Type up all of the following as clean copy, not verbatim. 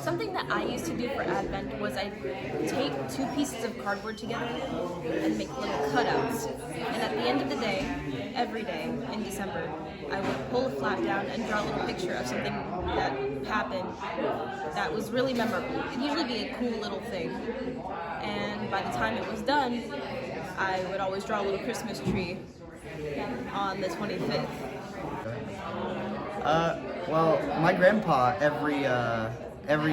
Something that I used to do for Advent was I'd take two pieces of cardboard together and make little cutouts. And at the end of the day, every day in December, I would pull a flap down and draw a little picture of something that happened that was really memorable. It'd usually be a cool little thing. And by the time it was done, I would always draw a little Christmas tree on the 25th. Well, my grandpa, every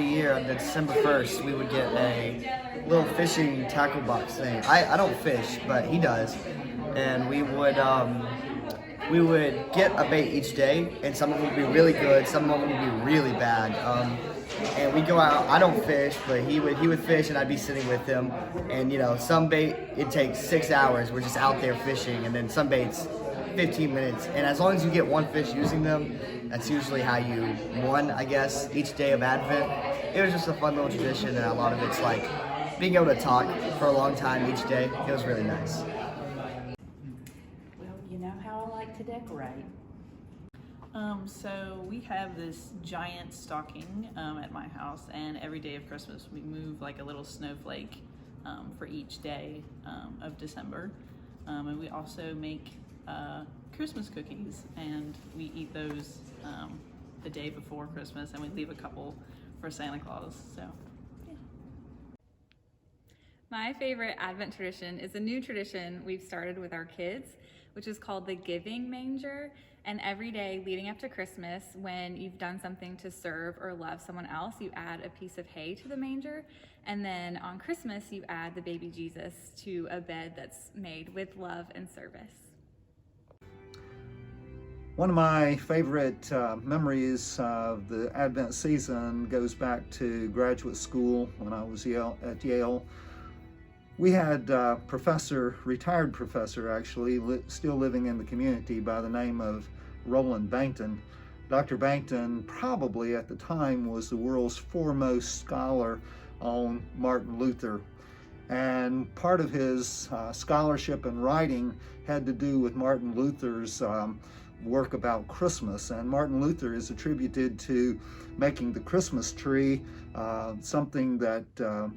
year on December 1st, we would get a little fishing tackle box thing. I don't fish, but he does. And we would get a bait each day, and some of them would be really good, some of them would be really bad. And we'd go out. I don't fish, but he would fish, and I'd be sitting with him. And some bait, it takes 6 hours. We're just out there fishing, and then some baits 15 minutes. And as long as you get one fish using them, that's usually how you won, I guess, each day of Advent. It was just a fun little tradition, and a lot of it's like being able to talk for a long time each day. It was really nice. Well, you know how I like to decorate. So we have this giant stocking at my house, and every day of Christmas we move like a little snowflake for each day of December. And we also make Christmas cookies, and we eat those the day before Christmas, and we leave a couple for Santa Claus. So yeah. My favorite Advent tradition is a new tradition we've started with our kids, which is called the Giving Manger. And every day leading up to Christmas, when you've done something to serve or love someone else, you add a piece of hay to the manger. And then on Christmas, you add the baby Jesus to a bed that's made with love and service. One of my favorite memories of the Advent season goes back to graduate school when I was at Yale. We had a retired professor actually, still living in the community by the name of Roland Bankton. Dr. Bankton probably at the time was the world's foremost scholar on Martin Luther. And part of his scholarship and writing had to do with Martin Luther's work about Christmas. And Martin Luther is attributed to making the Christmas tree something that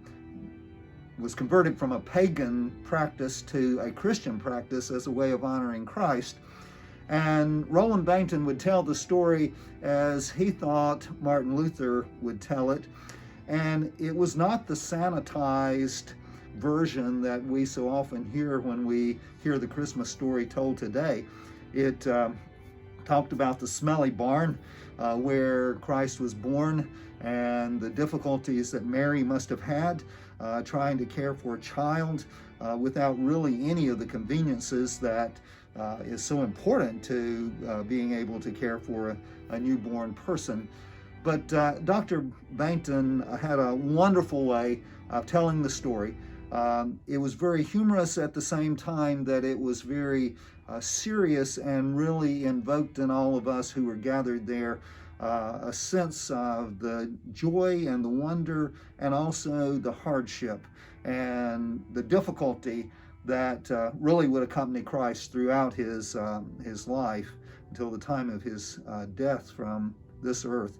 was converted from a pagan practice to a Christian practice as a way of honoring Christ. And Roland Bankton would tell the story as he thought Martin Luther would tell it. And it was not the sanitized version that we so often hear when we hear the Christmas story told today. It talked about the smelly barn where Christ was born, and the difficulties that Mary must have had trying to care for a child without really any of the conveniences that is so important to being able to care for a newborn person. But Dr. Bankton had a wonderful way of telling the story. It was very humorous at the same time that it was very serious, and really invoked in all of us who were gathered there a sense of the joy and the wonder, and also the hardship and the difficulty that really would accompany Christ throughout his life until the time of his death from this earth.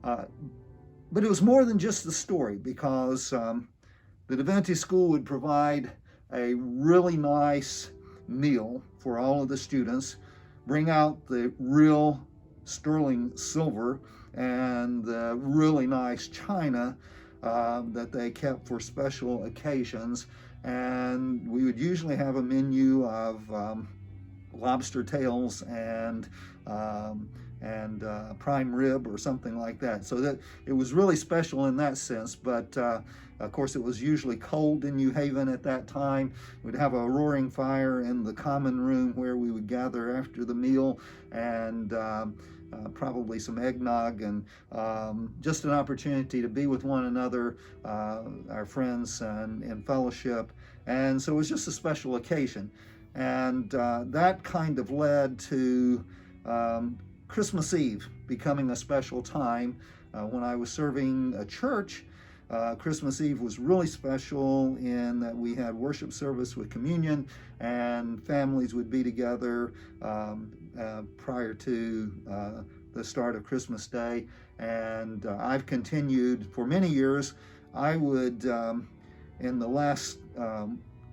But it was more than just the story, because the Divinity School would provide a really nice meal for all of the students, bring out the real sterling silver and the really nice china that they kept for special occasions. And we would usually have a menu of lobster tails and prime rib or something like that. So that it was really special in that sense. But of course, it was usually cold in New Haven at that time. We'd have a roaring fire in the common room where we would gather after the meal, and probably some eggnog, and just an opportunity to be with one another, our friends, and in fellowship. And so it was just a special occasion. And that kind of led to Christmas Eve becoming a special time. When I was serving a church, Christmas Eve was really special in that we had worship service with communion, and families would be together prior to the start of Christmas Day, and I've continued for many years. I would, in the last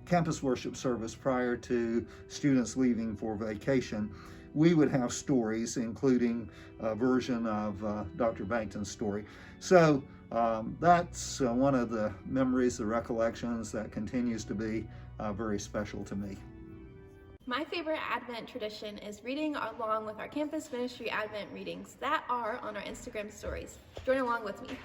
campus worship service prior to students leaving for vacation, we would have stories, including a version of Dr. Bankton's story. So that's one of the memories, the recollections that continues to be very special to me. My favorite Advent tradition is reading along with our campus ministry Advent readings that are on our Instagram stories. Join along with me.